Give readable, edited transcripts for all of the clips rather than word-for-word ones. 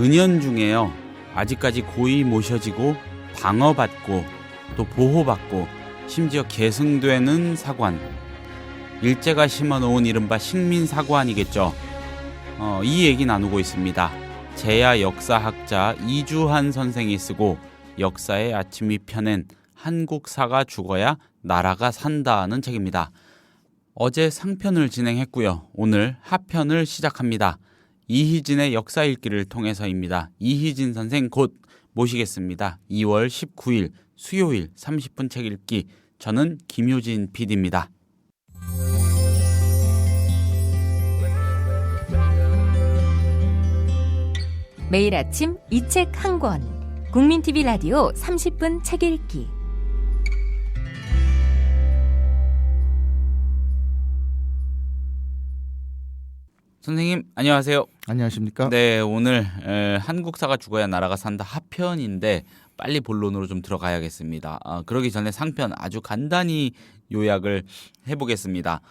은연중에요. 아직까지 고이 모셔지고 방어받고 또 보호받고 심지어 계승되는 사관. 일제가 심어놓은 이른바 식민사관이겠죠. 이 얘기 나누고 있습니다. 제야 역사학자 이주한 선생이 쓰고 역사의 아침이 펴낸 한국사가 죽어야 나라가 산다는 책입니다. 어제 상편을 진행했고요. 오늘 하편을 시작합니다. 이희진의 역사 읽기를 통해서입니다. 이희진 선생 곧 모시겠습니다. 2월 19일 수요일 30분 책 읽기. 저는 김효진 PD입니다. 매일 아침 이 책 한 권. 국민TV 라디오 30분 책 읽기. 선생님 안녕하세요. 안녕하십니까? 네, 오늘 한국사가 죽어야 나라가 산다 하편인데 빨리 본론으로 좀 들어가야겠습니다. 그러기 전에 상편 아주 간단히 요약을 해보겠습니다.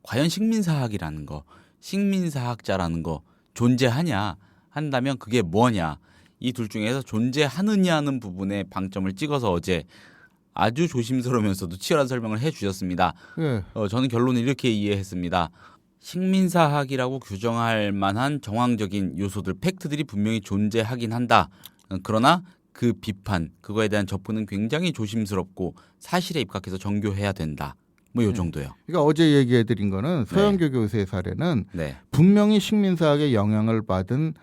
과연 식민사학이라는 거, 식민사학자라는 거 존재하냐 한다면 그게 뭐냐, 이 둘 중에서 존재하느냐는 부분에 방점을 찍어서 어제 아주 조심스러우면서도 치열한 설명을 해주셨습니다. 네. 저는 결론을 이렇게 이해했습니다. 식민사학이라고 규정할 만한 정황적인 요소들, 팩트들이 분명히 존재하긴 한다. 그러나 그 비판, 그거에 대한 접근은 굉장히 조심스럽고 사실에 입각해서 정교해야 된다. 뭐 요 정도요. 그러니까 어제 얘기해드린 거는 서영교 교수의 사례는 분명히 식민사학의 영향을 받은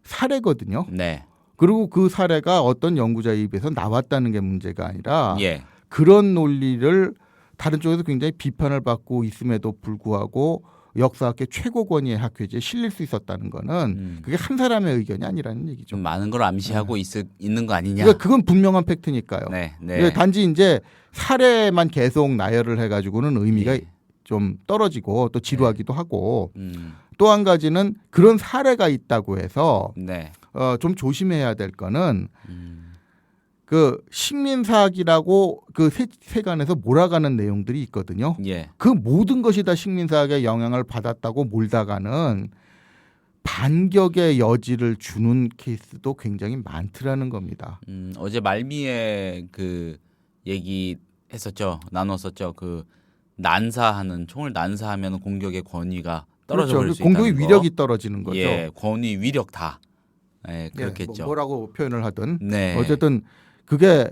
사례거든요. 네. 그리고 그 사례가 어떤 연구자 입에서 나왔다는 게 문제가 아니라 그런 논리를 다른 쪽에서 굉장히 비판을 받고 있음에도 불구하고 역사학계 최고 권위의 학회지에 실릴 수 있었다는 거는 그게 한 사람의 의견이 아니라는 얘기죠. 좀 많은 걸 암시하고 있는 거 아니냐. 그러니까 그건 분명한 팩트니까요. 네. 단지 이제 사례만 계속 나열을 해가지고는 의미가 좀 떨어지고 또 지루하기도 하고 또 한 가지는 그런 사례가 있다고 해서 좀 조심해야 될 거는 그 식민사학이라고 그 세간에서 몰아가는 내용들이 있거든요. 그 모든 것이 다 식민사학의 영향을 받았다고 몰다가는 반격의 여지를 주는 케이스도 굉장히 많더라는 겁니다. 어제 말미에 그 얘기 했었죠. 나눴었죠. 그 난사하는, 총을 난사하면 공격의 권위가 떨어져 버릴 수 있다는 거. 공격의 위력이 떨어지는 거죠. 권위, 위력 다. 그렇겠죠. 뭐라고 표현을 하든 어쨌든 그게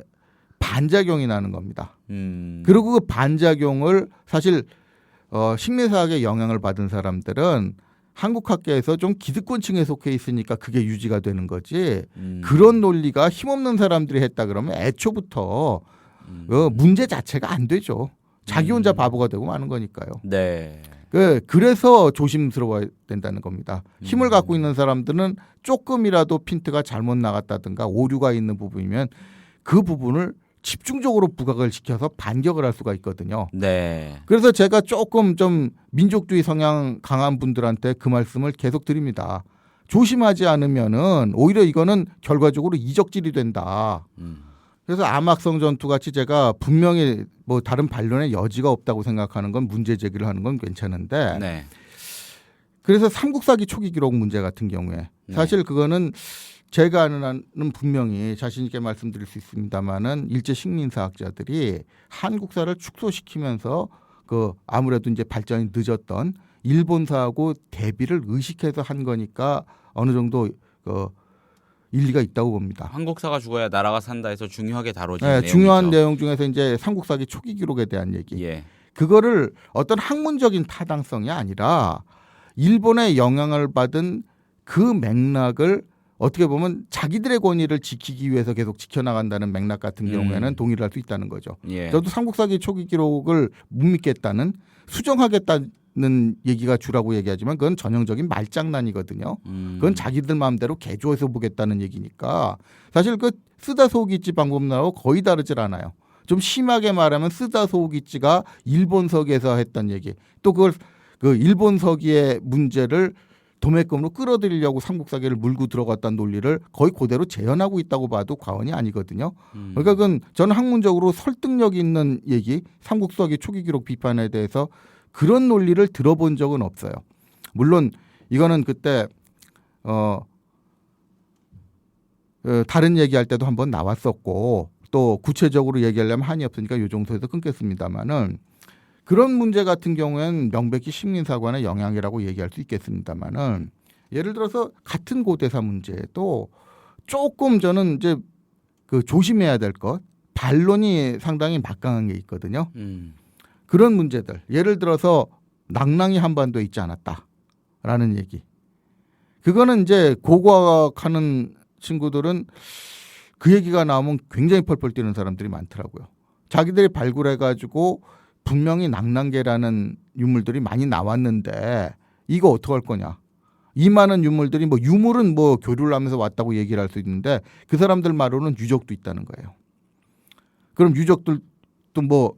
반작용이 나는 겁니다. 그리고 그 반작용을 사실 식민사학의 영향을 받은 사람들은 한국학계에서 좀 기득권층에 속해 있으니까 그게 유지가 되는 거지. 그런 논리가 힘없는 사람들이 했다 그러면 애초부터 문제 자체가 안 되죠. 자기 혼자 바보가 되고 마는 거니까요. 그래서 조심스러워야 된다는 겁니다. 힘을 갖고 있는 사람들은 조금이라도 핀트가 잘못 나갔다든가 오류가 있는 부분이면 그 부분을 집중적으로 부각을 시켜서 반격을 할 수가 있거든요. 그래서 제가 조금 좀 민족주의 성향 강한 분들한테 그 말씀을 계속 드립니다. 조심하지 않으면은 오히려 이거는 결과적으로 이적질이 된다. 그래서 암악성 전투 같이 제가 분명히 뭐 다른 반론의 여지가 없다고 생각하는 건 문제 제기를 하는 건 괜찮은데 그래서 삼국사기 초기 기록 문제 같은 경우에 사실 그거는 제가 아는 한은 분명히 자신 있게 말씀드릴 수 있습니다만은 일제 식민사학자들이 한국사를 축소시키면서 그 아무래도 이제 발전이 늦었던 일본사하고 대비를 의식해서 한 거니까 어느 정도 그 일리가 있다고 봅니다. 한국사가 죽어야 나라가 산다 해서 중요하게 다뤄진 내용이죠. 중요한 내용 중에서 이제 삼국사기 초기 기록에 대한 얘기. 그거를 어떤 학문적인 타당성이 아니라 일본의 영향을 받은 그 맥락을 어떻게 보면 자기들의 권위를 지키기 위해서 계속 지켜나간다는 맥락 같은 경우에는 동의를 할 수 있다는 거죠. 저도 삼국사기 초기 기록을 못 믿겠다는, 수정하겠다는 얘기가 주라고 얘기하지만 그건 전형적인 말장난이거든요. 그건 자기들 마음대로 개조해서 보겠다는 얘기니까 사실 그 쓰다 속이지 방법론하고 거의 다르질 않아요. 좀 심하게 말하면 쓰다 속이지가 일본서기에서 했던 얘기, 또 그걸 그 일본서기의 문제를 도매금으로 끌어들이려고 삼국사기를 물고 들어갔다는 논리를 거의 그대로 재현하고 있다고 봐도 과언이 아니거든요. 그러니까 그건 저는 학문적으로 설득력 있는 얘기, 삼국사기 초기 기록 비판에 대해서 그런 논리를 들어본 적은 없어요. 물론 이거는 그때 다른 얘기할 때도 한번 나왔었고 또 구체적으로 얘기하려면 한이 없으니까 이 정도에서 끊겠습니다만은 그런 문제 같은 경우에는 명백히 식민사관의 영향이라고 얘기할 수 있겠습니다만은 예를 들어서 같은 고대사 문제에도 조금 저는 이제 그 조심해야 될 것 반론이 상당히 막강한 게 있거든요. 그런 문제들 예를 들어서 낭랑이 한반도에 있지 않았다라는 얘기. 그거는 이제 고고학하는 친구들은 그 얘기가 나오면 굉장히 펄펄 뛰는 사람들이 많더라고요. 자기들이 발굴해가지고 분명히 낭랑계라는 유물들이 많이 나왔는데 이거 어떡할 거냐. 이 많은 유물들이 뭐 유물은 뭐 교류를 하면서 왔다고 얘기를 할 수 있는데 그 사람들 말로는 유적도 있다는 거예요. 그럼 유적들도 뭐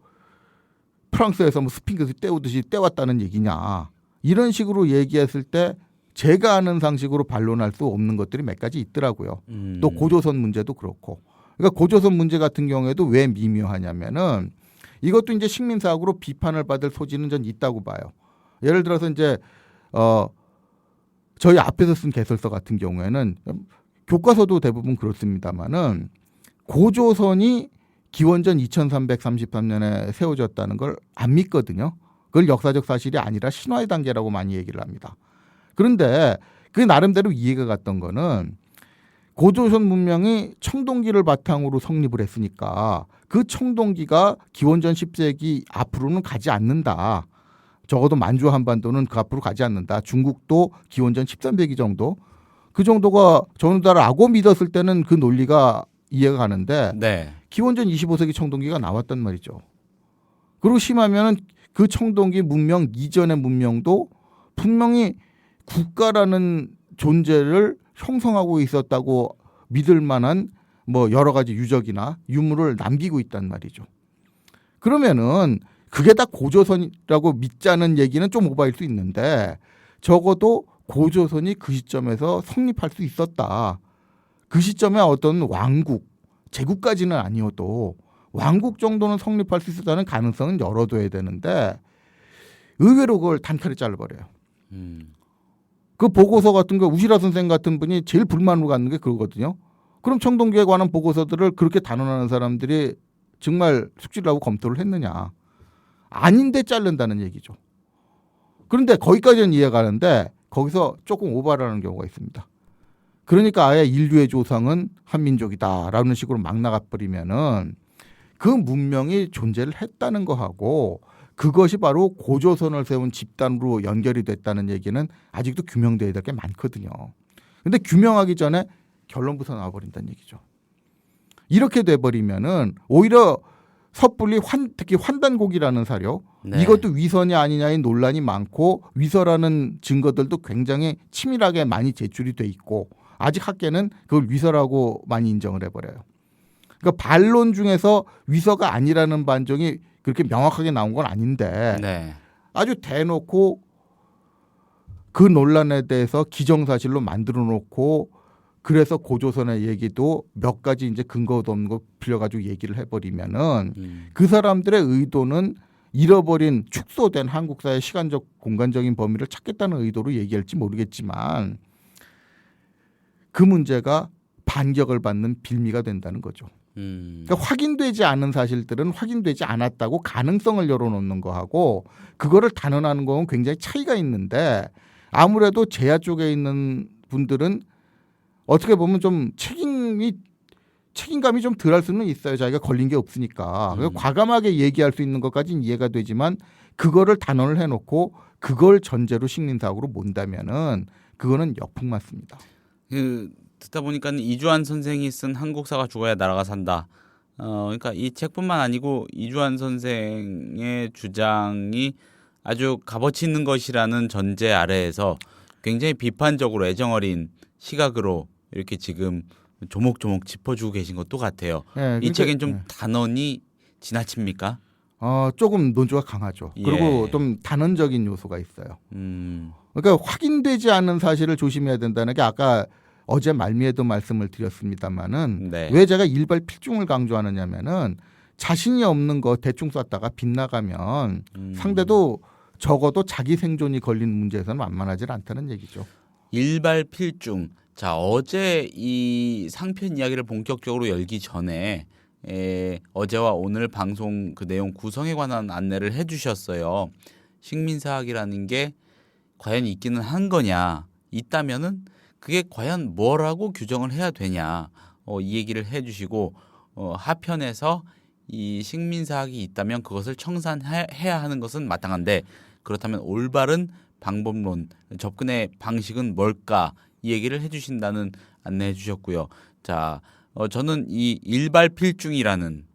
프랑스에서 뭐 스핑크스 떼우듯이 떼왔다는 얘기냐. 이런 식으로 얘기했을 때 제가 아는 상식으로 반론할 수 없는 것들이 몇 가지 있더라고요. 또 고조선 문제도 그렇고. 그러니까 고조선 문제 같은 경우에도 왜 미묘하냐면은 이것도 이제 식민사학으로 비판을 받을 소지는 전 있다고 봐요. 예를 들어서 이제 저희 앞에서 쓴 개설서 같은 경우에는 교과서도 대부분 그렇습니다만은 고조선이 기원전 2333년에 세워졌다는 걸 안 믿거든요. 그걸 역사적 사실이 아니라 신화의 단계라고 많이 얘기를 합니다. 그런데 그 나름대로 이해가 갔던 거는 고조선 문명이 청동기를 바탕으로 성립을 했으니까 그 청동기가 기원전 10세기 앞으로는 가지 않는다. 적어도 만주 한반도는 그 앞으로 가지 않는다. 중국도 기원전 13세기 정도. 그 정도가 전후다라고 믿었을 때는 그 논리가 이해가 가는데 네. 기원전 25세기 청동기가 나왔단 말이죠. 그리고 심하면은 그 청동기 문명 이전의 문명도 분명히 국가라는 존재를 형성하고 있었다고 믿을 만한 뭐 여러 가지 유적이나 유물을 남기고 있단 말이죠. 그러면은 그게 다 고조선이라고 믿자는 얘기는 좀 오바일 수 있는데 적어도 고조선이 그 시점에서 성립할 수 있었다. 그 시점에 어떤 왕국, 제국까지는 아니어도 왕국 정도는 성립할 수 있었다는 가능성은 열어둬야 되는데 의외로 그걸 단칼에 잘라버려요. 그 보고서 같은 거 우시라 선생 같은 분이 제일 불만으로 갖는 게 그거거든요. 그럼 청동기에 관한 보고서들을 그렇게 단언하는 사람들이 정말 숙지를 하고 검토를 했느냐. 아닌데 자른다는 얘기죠. 그런데 거기까지는 이해가 가는데 거기서 조금 오바라는 경우가 있습니다. 그러니까 아예 인류의 조상은 한민족이다라는 식으로 막 나가버리면은 그 문명이 존재를 했다는 거하고 그것이 바로 고조선을 세운 집단으로 연결이 됐다는 얘기는 아직도 규명돼야 될 게 많거든요. 그런데 규명하기 전에 결론부터 나와버린다는 얘기죠. 이렇게 돼버리면은 오히려 섣불리 특히 환단곡이라는 사료 네. 이것도 위선이 아니냐의 논란이 많고 위서라는 증거들도 굉장히 치밀하게 많이 제출이 돼 있고 아직 학계는 그걸 위서라고 많이 인정을 해버려요. 그러니까 반론 중에서 위서가 아니라는 반정이 그렇게 명확하게 나온 건 아닌데 네. 아주 대놓고 그 논란에 대해서 기정사실로 만들어 놓고 그래서 고조선의 얘기도 몇 가지 이제 근거도 없는 거 빌려가지고 얘기를 해버리면은 그 사람들의 의도는 잃어버린 축소된 한국사의 시간적 공간적인 범위를 찾겠다는 의도로 얘기할지 모르겠지만 그 문제가 반격을 받는 빌미가 된다는 거죠. 그러니까 확인되지 않은 사실들은 확인되지 않았다고 가능성을 열어놓는 거하고 그거를 단언하는 건 굉장히 차이가 있는데 아무래도 제야 쪽에 있는 분들은 어떻게 보면 좀 책임감이 좀 덜할 수는 있어요. 자기가 걸린 게 없으니까. 과감하게 얘기할 수 있는 것까지는 이해가 되지만 그거를 단언을 해놓고 그걸 전제로 식민사학으로 몬다면은 그거는 역풍 맞습니다. 듣다 보니까 이주환 선생이 쓴 한국사가 죽어야 나라가 산다. 그러니까 이 책뿐만 아니고 이주환 선생의 주장이 아주 값어치 있는 것이라는 전제 아래에서 굉장히 비판적으로 애정어린 시각으로 이렇게 지금 조목조목 짚어주고 계신 것도 같아요. 네, 이 책엔 좀 단언이 지나칩니까? 조금 논조가 강하죠. 예. 그리고 좀 단언적인 요소가 있어요. 그러니까 확인되지 않은 사실을 조심해야 된다는 게 아까 어제 말미에도 말씀을 드렸습니다마는 네. 왜 제가 일발 필중을 강조하느냐면은 자신이 없는 거 대충 쐈다가 빗나가면 상대도 적어도 자기 생존이 걸린 문제에서는 만만하지 않다는 얘기죠. 일발 필중, 자, 어제 이 상편 이야기를 본격적으로 열기 전에 어제와 오늘 방송 그 내용 구성에 관한 안내를 해주셨어요. 식민사학이라는 게 과연 있기는 한 거냐, 있다면은 그게 과연 뭐라고 규정을 해야 되냐, 이 얘기를 해주시고 하편에서 이 식민사학이 있다면 그것을 청산해야 하는 것은 마땅한데 그렇다면 올바른 방법론, 접근의 방식은 뭘까, 이 얘기를 해주신다는 안내해 주셨고요. 자, 저는 이 일발필중이라는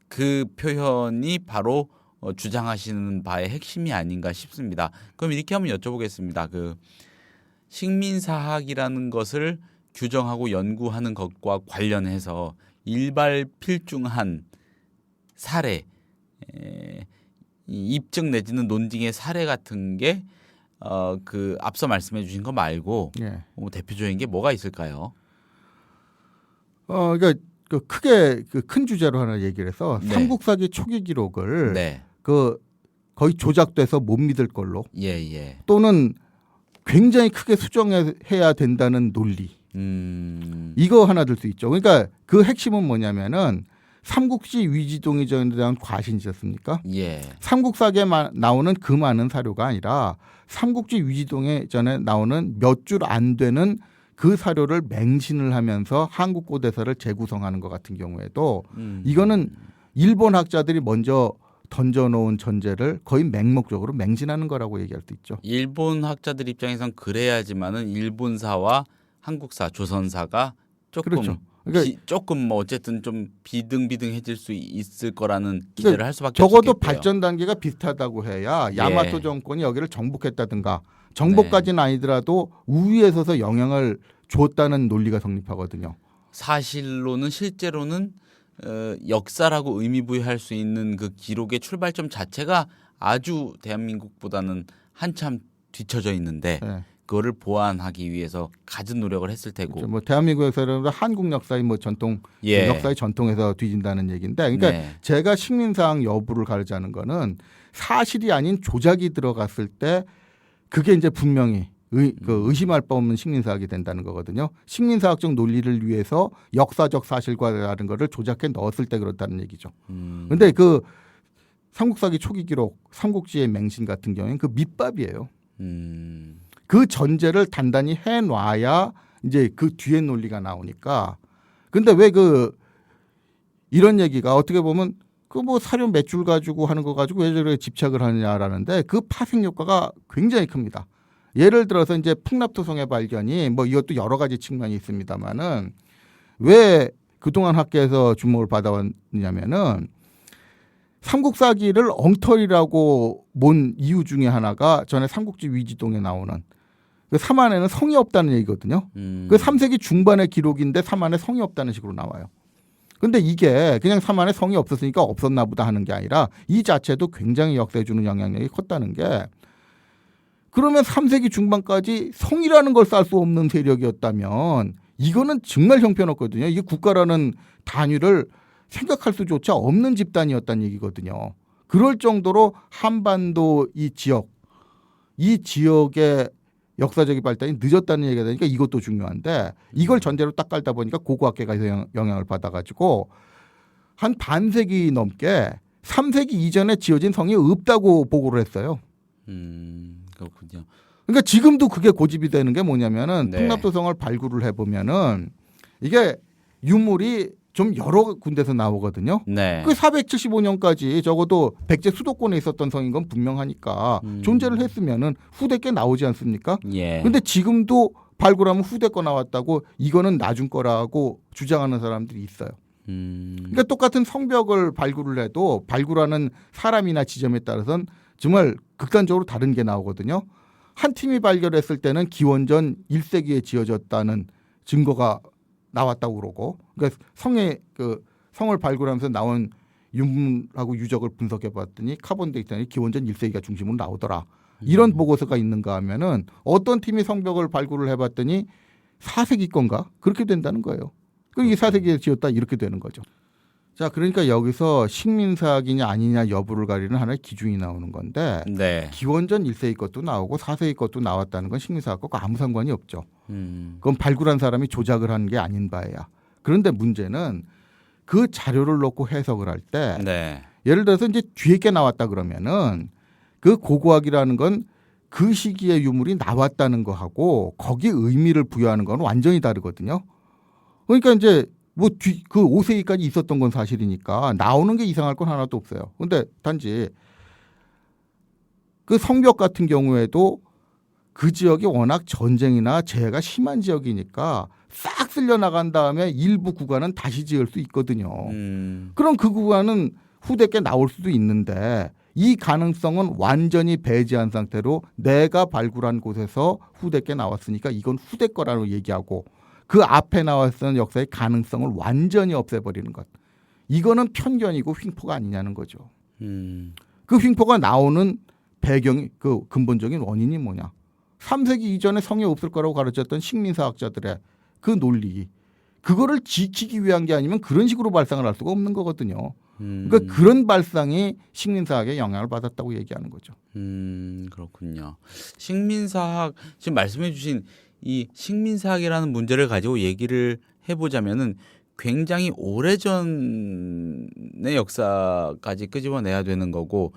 그 표현이 바로 주장하시는 바의 핵심이 아닌가 싶습니다. 그럼 이렇게 한번 여쭤보겠습니다. 그 식민사학이라는 것을 규정하고 연구하는 것과 관련해서 일발필중한 사례, 입증 내지는 논증의 사례 같은 게 그 앞서 말씀해 주신 거 말고 대표적인 게 뭐가 있을까요? 그러니까 크게 그 큰 주제로 하나 얘기를 해서 삼국사기 초기 기록을 그 거의 조작돼서 못 믿을 걸로 또는 굉장히 크게 수정해야 된다는 논리, 이거 하나 들 수 있죠. 그러니까 그 핵심은 뭐냐면은 삼국지 위지동의전에 대한 과신이었습니까? 삼국사기에 나오는 그 많은 사료가 아니라 삼국지 위지동의전에 나오는 몇 줄 안 되는 그 사료를 맹신을 하면서 한국 고대사를 재구성하는 것 같은 경우에도 이거는 일본 학자들이 먼저 던져놓은 전제를 거의 맹목적으로 맹신하는 거라고 얘기할 수 있죠. 일본 학자들 입장에선 그래야지만은 일본사와 한국사, 조선사가 조금 그렇죠. 그러니까 조금 뭐 어쨌든 좀 비등비등해질 수 있을 거라는 기대를 할 수밖에 적어도 없겠고요. 발전 단계가 비슷하다고 해야 야마토 정권이 여기를 정복했다든가 정복까지는 아니더라도 우위에 서서 영향을 줬다는 논리가 성립하거든요. 사실로는 실제로는 역사라고 의미 부여할 수 있는 그 기록의 출발점 자체가 아주 대한민국보다는 한참 뒤처져 있는데 그거를 보완하기 위해서 갖은 노력을 했을 테고. 그렇죠. 뭐 대한민국 역사는 한국 역사의 뭐 전통 역사의 전통에서 뒤진다는 얘기인데, 그러니까 제가 식민사학 여부를 가르자는 거는 사실이 아닌 조작이 들어갔을 때 그게 이제 분명히 의심할 바 없는 식민사학이 된다는 거거든요. 식민사학적 논리를 위해서 역사적 사실과 다른 거를 조작해 넣었을 때 그렇다는 얘기죠. 그런데 그 삼국사기 초기 기록, 삼국지의 맹신 같은 경우에는 그 밑밥이에요. 그 전제를 단단히 해놔야 이제 그 뒤에 논리가 나오니까. 근데 왜 이런 얘기가 어떻게 보면 그 뭐 사료 몇 줄 가지고 하는 거 가지고 왜 저렇게 집착을 하느냐라는데 그 파생 효과가 굉장히 큽니다. 예를 들어서 이제 풍납토성의 발견이 뭐 이것도 여러 가지 측면이 있습니다만은 왜 그동안 학계에서 주목을 받아왔냐면은 삼국사기를 엉터리라고 본 이유 중에 하나가 전에 삼국지 위지동에 나오는 그 삼안에는 성이 없다는 얘기거든요. 그 3세기 중반의 기록인데 삼안에 성이 없다는 식으로 나와요. 근데 이게 그냥 삼안에 성이 없었으니까 없었나 보다 하는 게 아니라 이 자체도 굉장히 역사에 주는 영향력이 컸다는 게, 그러면 3세기 중반까지 성이라는 걸 쌀 수 없는 세력이었다면 이거는 정말 형편없거든요. 이게 국가라는 단위를 생각할 수조차 없는 집단이었다는 얘기거든요. 그럴 정도로 한반도 이 지역의 역사적인 발달이 늦었다는 얘기가 되니까 이것도 중요한데, 이걸 전제로 딱 깔다 보니까 고고학계가 영향을 받아가지고 한 반세기 넘게 3세기 이전에 지어진 성이 없다고 보고를 했어요. 그렇군요. 그러니까 지금도 그게 고집이 되는 게 뭐냐면은 풍납토성을 발굴을 해보면은 이게 유물이 좀 여러 군데서 나오거든요. 그 475년까지 적어도 백제 수도권에 있었던 성인 건 분명하니까 존재를 했으면은 후대 게 나오지 않습니까? 근데 지금도 발굴하면 후대 거 나왔다고 이거는 나중 거라고 주장하는 사람들이 있어요. 그러니까 똑같은 성벽을 발굴을 해도 발굴하는 사람이나 지점에 따라서는 정말 극단적으로 다른 게 나오거든요. 한 팀이 발견했을 때는 기원전 1세기에 지어졌다는 증거가 나왔다고 그러고, 그러니까 성을 발굴하면서 나온 유물하고 유적을 분석해봤더니 카본 데이터는 기원전 1세기가 중심으로 나오더라. 이런 보고서가 있는가 하면은 어떤 팀이 성벽을 발굴을 해봤더니 4세기 건가 그렇게 된다는 거예요. 이 4세기에 지었다 이렇게 되는 거죠. 자, 그러니까 여기서 식민사학이냐 아니냐 여부를 가리는 하나의 기준이 나오는 건데 네. 기원전 1세기 것도 나오고 4세기 것도 나왔다는 건 식민사학과 아무 상관이 없죠. 그건 발굴한 사람이 조작을 한 게 아닌 바에야. 그런데 문제는 그 자료를 놓고 해석을 할 때 네. 예를 들어서 이제 뒤에 게 나왔다 그러면은 그 고고학이라는 건 그 시기에 유물이 나왔다는 거하고 거기에 의미를 부여하는 건 완전히 다르거든요. 그러니까 이제 뭐 그 5세기까지 있었던 건 사실이니까 나오는 게 이상할 건 하나도 없어요. 근데 단지 그 성벽 같은 경우에도 그 지역이 워낙 전쟁이나 재해가 심한 지역이니까 싹 쓸려 나간 다음에 일부 구간은 다시 지을 수 있거든요. 그럼 그 구간은 후대 께 나올 수도 있는데 이 가능성은 완전히 배제한 상태로 내가 발굴한 곳에서 후대 께 나왔으니까 이건 후대 거라고 얘기하고 그 앞에 나왔던 역사의 가능성을 완전히 없애버리는 것. 이거는 편견이고 횡포가 아니냐는 거죠. 그 횡포가 나오는 배경이 그 근본적인 원인이 뭐냐. 3세기 이전에 성에 없을 거라고 가르쳤던 식민사학자들의 그 논리. 그거를 지키기 위한 게 아니면 그런 식으로 발상을 할 수가 없는 거거든요. 그러니까 그런 발상이 식민사학에 영향을 받았다고 얘기하는 거죠. 그렇군요. 식민사학 지금 말씀해 주신 이 식민사학이라는 문제를 가지고 얘기를 해보자면은 굉장히 오래전의 역사까지 끄집어내야 되는 거고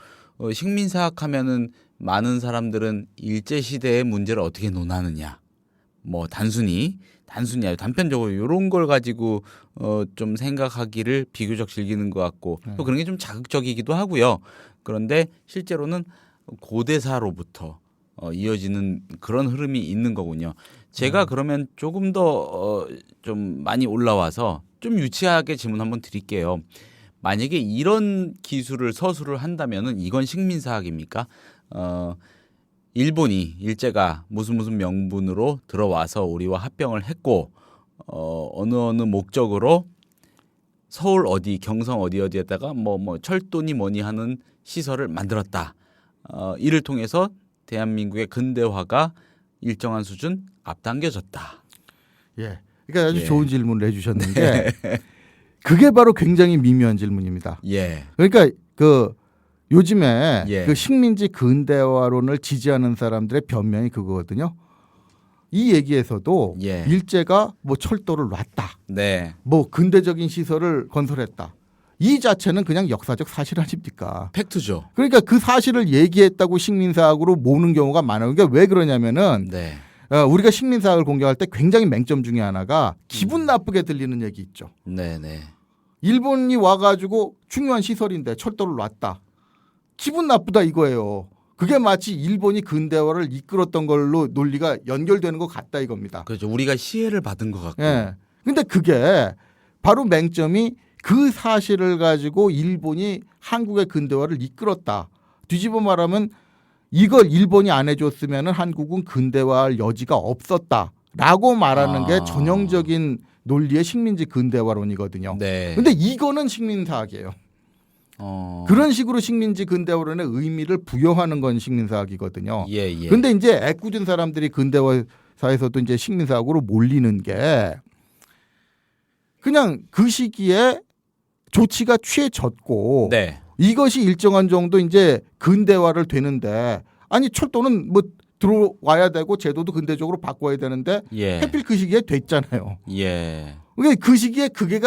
식민사학 하면은 많은 사람들은 일제시대의 문제를 어떻게 논하느냐 뭐 단순히 아주 단편적으로 이런 걸 가지고 좀 생각하기를 비교적 즐기는 것 같고 또 그런 게 좀 자극적이기도 하고요. 그런데 실제로는 고대사로부터 이어지는 그런 흐름이 있는 거군요. 제가 그러면 조금 더 좀 많이 올라와서 좀 유치하게 질문 한번 드릴게요. 만약에 이런 기술을 서술을 한다면은 이건 식민사학입니까? 일제가 무슨 명분으로 들어와서 우리와 합병을 했고 어느 목적으로 서울 어디 경성 어디에다가 뭐 철도니 뭐니 하는 시설을 만들었다. 이를 통해서 대한민국의 근대화가 일정한 수준 앞당겨졌다. 예, 그러니까 아주 좋은 질문을 해주셨는데 그게 바로 굉장히 미묘한 질문입니다. 예. 그러니까 그 요즘에 그 식민지 근대화론을 지지하는 사람들의 변명이 그거거든요. 이 얘기에서도 일제가 뭐 철도를 놨다, 뭐 근대적인 시설을 건설했다. 이 자체는 그냥 역사적 사실 아닙니까? 팩트죠. 그러니까 그 사실을 얘기했다고 식민사학으로 모는 경우가 많아요. 그러니까 왜 그러냐면은 우리가 식민사학을 공격할 때 굉장히 맹점 중에 하나가 기분 나쁘게 들리는 얘기 있죠. 일본이 와가지고 중요한 시설인데 철도를 놨다. 기분 나쁘다 이거예요. 그게 마치 일본이 근대화를 이끌었던 걸로 논리가 연결되는 것 같다 이겁니다. 그렇죠. 우리가 시혜를 받은 것 같고. 예. 근데 그게 바로 맹점이 그 사실을 가지고 일본이 한국의 근대화를 이끌었다. 뒤집어 말하면 이걸 일본이 안 해줬으면 한국은 근대화할 여지가 없었다라고 말하는 게 전형적인 논리의 식민지 근대화론이거든요. 근데 이거는 식민사학이에요. 그런 식으로 식민지 근대화론의 의미를 부여하는 건 식민사학이거든요. 그런데 이제 애꿎은 사람들이 근대화사에서도 이제 식민사학으로 몰리는 게 그냥 그 시기에 조치가 취해졌고 이것이 일정한 정도 이제 근대화를 되는데 아니 철도는 뭐 들어와야 되고 제도도 근대적으로 바꿔야 되는데 하필 그 시기에 됐잖아요. 그러니까 그 시기에 그게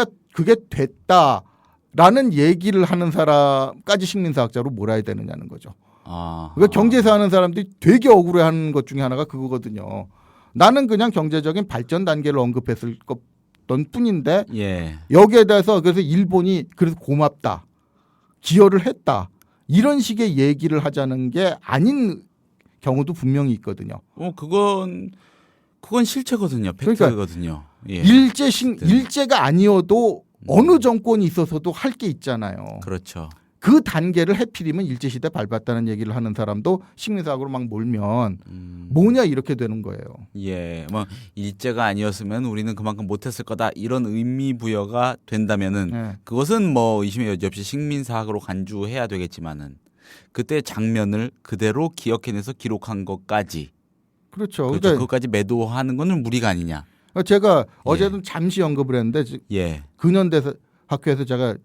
됐다라는 얘기를 하는 사람까지 식민사학자로 몰아야 되느냐는 거죠. 그러니까 경제사 하는 사람들이 되게 억울해하는 것 중에 하나가 그거거든요. 나는 그냥 경제적인 발전 단계를 언급했을 것던 뿐인데 여기에 대해서 그래서 일본이 그래서 고맙다. 기여를 했다. 이런 식의 얘기를 하자는 게 아닌 경우도 분명히 있거든요. 그건 실체거든요. 팩트거든요. 그러니까 일제가 아니어도 어느 정권이 있어서도 할 게 있잖아요. 그렇죠. 그 단계를 해필이면 일제시대 밟았다는 얘기를 하는 사람도 식민사학으로 막 몰면 뭐냐 이렇게 되는 거예요. 뭐 일제가 아니었으면 우리는 그만큼 못했을 거다 이런 의미 부여가 된다면은 그것은 뭐 의심의 여지 없이 식민사학으로 간주해야 되겠지만은 그때 장면을 그대로 기억해내서 기록한 것까지 그렇죠. 그러니까 그것까지 매도하는 거는 무리가 아니냐. 제가 어제도 잠시 언급을 했는데 근현대 학교에서 제가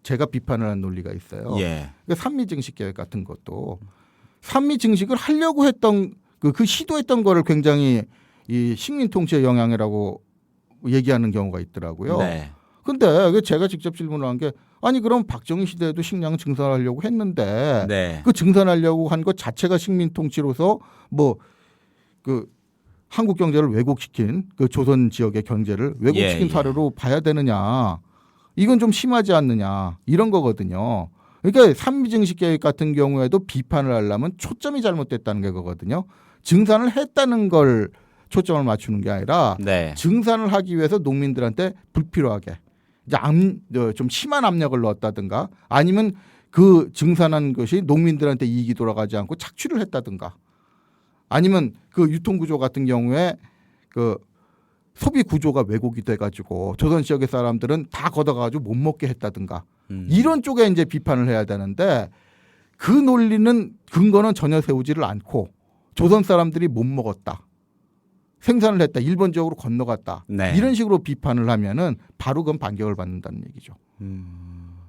제가 비판을 한 논리가 있어요. 예. 그러니까 산미증식 계획 같은 것도 산미증식을 하려고 했던 그 시도했던 거를 굉장히 이 식민 통치의 영향이라고 얘기하는 경우가 있더라고요. 네. 근데 제가 직접 질문을 한 게 아니 그럼 박정희 시대에도 식량 증산하려고 했는데 네. 그 증산하려고 한 것 자체가 식민 통치로서 뭐 그 한국 경제를 왜곡시킨 그 조선 지역의 경제를 왜곡시킨 사례로 봐야 되느냐. 이건 좀 심하지 않느냐. 이런 거거든요. 그러니까 산미증식 계획 같은 경우에도 비판을 하려면 초점이 잘못됐다는 게 그거거든요. 증산을 했다는 걸 초점을 맞추는 게 아니라 네. 증산을 하기 위해서 농민들한테 불필요하게 이제 좀 심한 압력을 넣었다든가 아니면 그 증산한 것이 농민들한테 이익이 돌아가지 않고 착취를 했다든가 아니면 그 유통구조 같은 경우에 그 소비 구조가 왜곡이 돼가지고 조선 지역의 사람들은 다 걷어가지고 못 먹게 했다든가 이런 쪽에 이제 비판을 해야 되는데 그 논리는 근거는 전혀 세우지를 않고 조선 사람들이 못 먹었다. 생산을 했다. 일본적으로 건너갔다. 네. 이런 식으로 비판을 하면은 바로 그건 반격을 받는다는 얘기죠.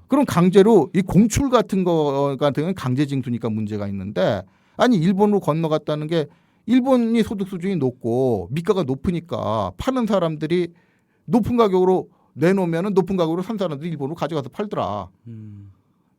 그럼 강제로 이 공출 같은 거 같은 건 강제 징수니까 문제가 있는데 아니 일본으로 건너갔다는 게 일본이 소득 수준이 높고 미가가 높으니까 파는 사람들이 높은 가격으로 내놓으면은 높은 가격으로 산 사람들이 일본으로 가져가서 팔더라.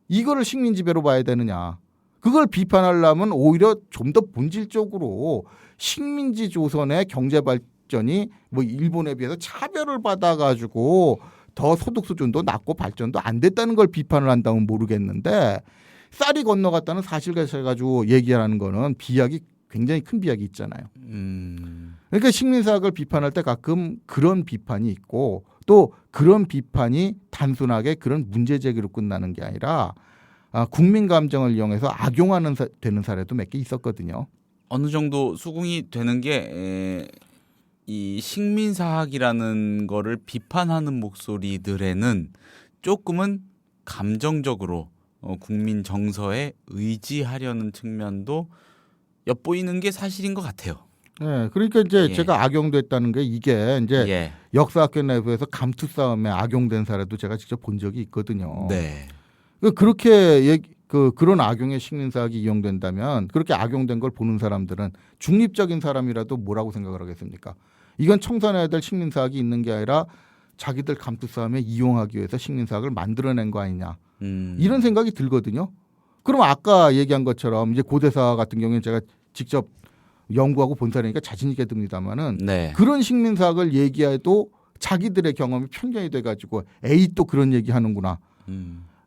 이거를 식민 지배로 봐야 되느냐. 그걸 비판하려면 오히려 좀 더 본질적으로 식민지 조선의 경제 발전이 뭐 일본에 비해서 차별을 받아가지고 더 소득 수준도 낮고 발전도 안 됐다는 걸 비판을 한다면 모르겠는데 쌀이 건너갔다는 사실을 가지고 얘기하는 거는 비약이 굉장히 큰 비약이 있잖아요. 그러니까 식민사학을 비판할 때 가끔 그런 비판이 있고 또 그런 비판이 단순하게 그런 문제 제기로 끝나는 게 아니라 국민 감정을 이용해서 악용하는 되는 사례도 몇 개 있었거든요. 어느 정도 수긍이 되는 게 이 식민사학이라는 거를 비판하는 목소리들에는 조금은 감정적으로 국민 정서에 의지하려는 측면도 엿보이는 게 사실인 것 같아요. 네, 그러니까 이제 제가 악용됐다는 게 이게 이제 역사학교 내부에서 감투 싸움에 악용된 사례도 제가 직접 본 적이 있거든요. 네. 그렇게 그런 악용의 식민사학이 이용된다면 그렇게 악용된 걸 보는 사람들은 중립적인 사람이라도 뭐라고 생각을 하겠습니까? 이건 청산해야 될 식민사학이 있는 게 아니라 자기들 감투 싸움에 이용하기 위해서 식민사학을 만들어낸 거 아니냐. 이런 생각이 들거든요. 그럼 아까 얘기한 것처럼 이제 고대사 같은 경우는 제가 직접 연구하고 본 사례니까 자신 있게 듭니다만은 그런 식민사학을 얘기해도 자기들의 경험이 편견이 돼가지고 에이 또 그런 얘기하는구나.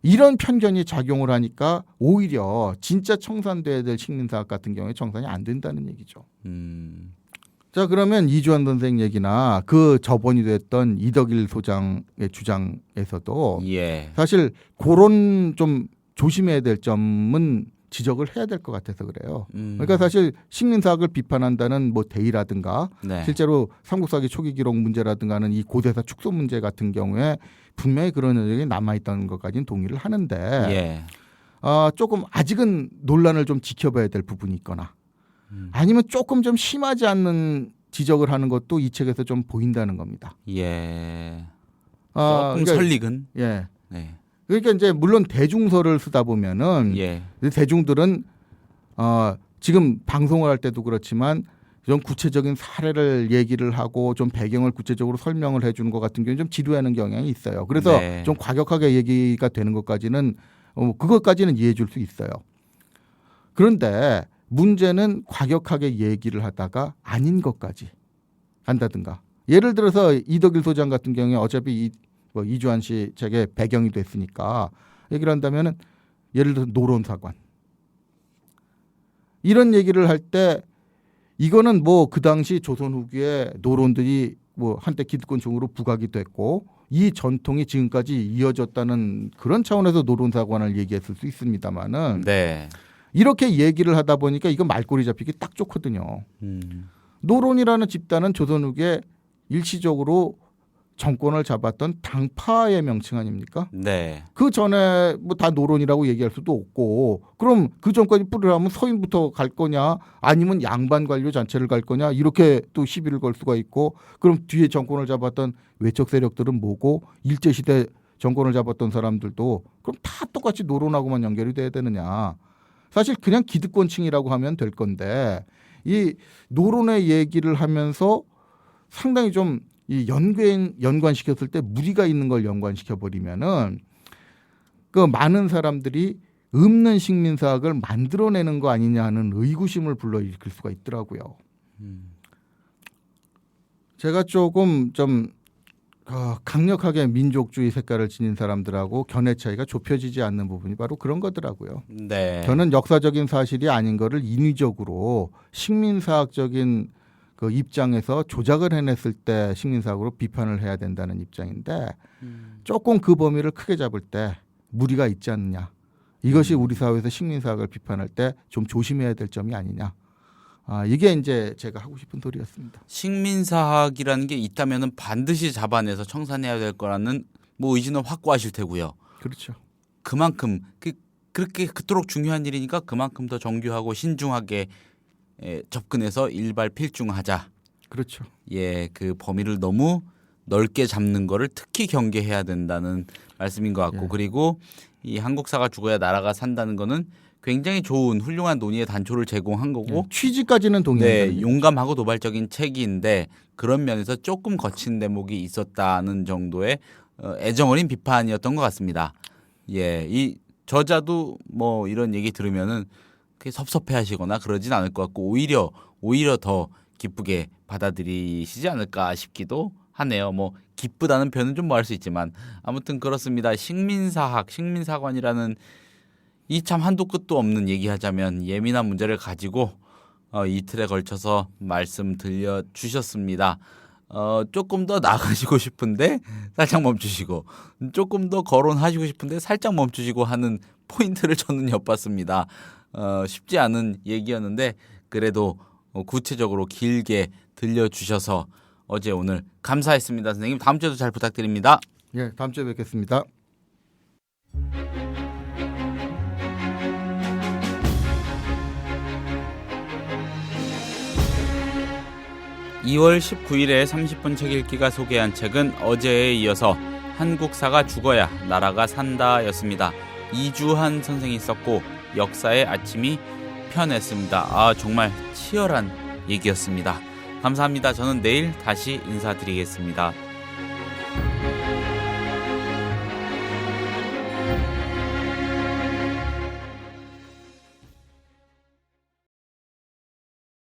이런 편견이 작용을 하니까 오히려 진짜 청산돼야 될 식민사학 같은 경우에 청산이 안 된다는 얘기죠. 자 그러면 이주환 선생 얘기나 그 저번이 됐던 이덕일 소장의 주장에서도 사실 그런 좀 조심해야 될 점은 지적을 해야 될 것 같아서 그래요. 그러니까 사실 식민사학을 비판한다는 뭐 대의라든가 실제로 삼국사기 초기 기록 문제라든가는 이 고대사 축소 문제 같은 경우에 분명히 그런 의견이 남아있다는 것까지는 동의를 하는데 조금 아직은 논란을 좀 지켜봐야 될 부분이 있거나 아니면 조금 좀 심하지 않는 지적을 하는 것도 이 책에서 좀 보인다는 겁니다. 조금 그러니까, 설익은. 그러니까 이제 물론 대중서를 쓰다 보면은 대중들은 지금 방송을 할 때도 그렇지만 좀 구체적인 사례를 얘기를 하고 좀 배경을 구체적으로 설명을 해주는 것 같은 경우는 좀 지루하는 경향이 있어요. 그래서 좀 과격하게 얘기가 되는 것까지는 그것까지는 이해해 줄 수 있어요. 그런데 문제는 과격하게 얘기를 하다가 아닌 것까지 한다든가. 예를 들어서 이덕일 소장 같은 경우에 어차피 이주환 씨 책의 배경이 됐으니까 얘기를 한다면은 예를 들어서 노론사관 이런 얘기를 할 때 이거는 뭐 그 당시 조선 후기에 노론들이 뭐 한때 기득권층으로 부각이 됐고 이 전통이 지금까지 이어졌다는 그런 차원에서 노론사관을 얘기했을 수 있습니다만은 이렇게 얘기를 하다 보니까 이거 말꼬리 잡히기 딱 좋거든요. 노론이라는 집단은 조선 후기에 일시적으로 정권을 잡았던 당파의 명칭 아닙니까? 그 전에 뭐 다 노론이라고 얘기할 수도 없고 그럼 그 전까지 뿌리라면 서인부터 갈 거냐 아니면 양반 관료 전체를 갈 거냐 이렇게 또 시비를 걸 수가 있고 그럼 뒤에 정권을 잡았던 외적 세력들은 뭐고 일제시대 정권을 잡았던 사람들도 그럼 다 똑같이 노론하고만 연결이 돼야 되느냐. 사실 그냥 기득권층이라고 하면 될 건데 이 노론의 얘기를 하면서 상당히 좀 이 연관시켰을 때 무리가 있는 걸 연관시켜 버리면은 그 많은 사람들이 없는 식민사학을 만들어내는 거 아니냐 하는 의구심을 불러일으킬 수가 있더라고요. 제가 조금 좀 강력하게 민족주의 색깔을 지닌 사람들하고 견해 차이가 좁혀지지 않는 부분이 바로 그런 거더라고요. 네. 저는 역사적인 사실이 아닌 거를 인위적으로 식민사학적인 그 입장에서 조작을 해냈을 때 식민사학으로 비판을 해야 된다는 입장인데 조금 그 범위를 크게 잡을 때 무리가 있지 않느냐. 이것이 우리 사회에서 식민사학을 비판할 때 좀 조심해야 될 점이 아니냐. 이게 이제 제가 하고 싶은 소리였습니다. 식민사학이라는 게 있다면은 반드시 잡아내서 청산해야 될 거라는 뭐 의지는 확고하실 테고요. 그렇죠. 그만큼 그렇게 그토록 중요한 일이니까 그만큼 더 정교하고 신중하게 접근해서 일발필중하자. 그렇죠. 예, 그 범위를 너무 넓게 잡는 거를 특히 경계해야 된다는 말씀인 것 같고, 그리고 이 한국사가 죽어야 나라가 산다는 거는 굉장히 좋은 훌륭한 논의의 단초를 제공한 거고, 취지까지는 동의합니다. 네, 용감하고 도발적인 책인데 그런 면에서 조금 거친 대목이 있었다는 정도의 애정 어린 비판이었던 것 같습니다. 예, 이 저자도 뭐 이런 얘기 들으면은 그게 섭섭해하시거나 그러진 않을 것 같고 오히려 더 기쁘게 받아들이시지 않을까 싶기도 하네요. 뭐 기쁘다는 표현은 좀 뭐 할 수 있지만 아무튼 그렇습니다. 식민사학, 식민사관이라는 이 참 한도 끝도 없는 얘기하자면 예민한 문제를 가지고 이틀에 걸쳐서 말씀 들려주셨습니다. 조금 더 나가시고 싶은데 살짝 멈추시고 조금 더 거론하시고 싶은데 살짝 멈추시고 하는 포인트를 저는 엿봤습니다. 쉽지 않은 얘기였는데 그래도 구체적으로 길게 들려주셔서 어제 오늘 감사했습니다. 선생님 다음 주에도 잘 부탁드립니다. 예, 다음 주에 뵙겠습니다. 2월 19일에 30분 책 읽기가 소개한 책은 어제에 이어서 한국사가 죽어야 나라가 산다였습니다. 이주한 선생이 썼고 역사의 아침이 편했습니다. 정말 치열한 얘기였습니다. 감사합니다. 저는 내일 다시 인사드리겠습니다.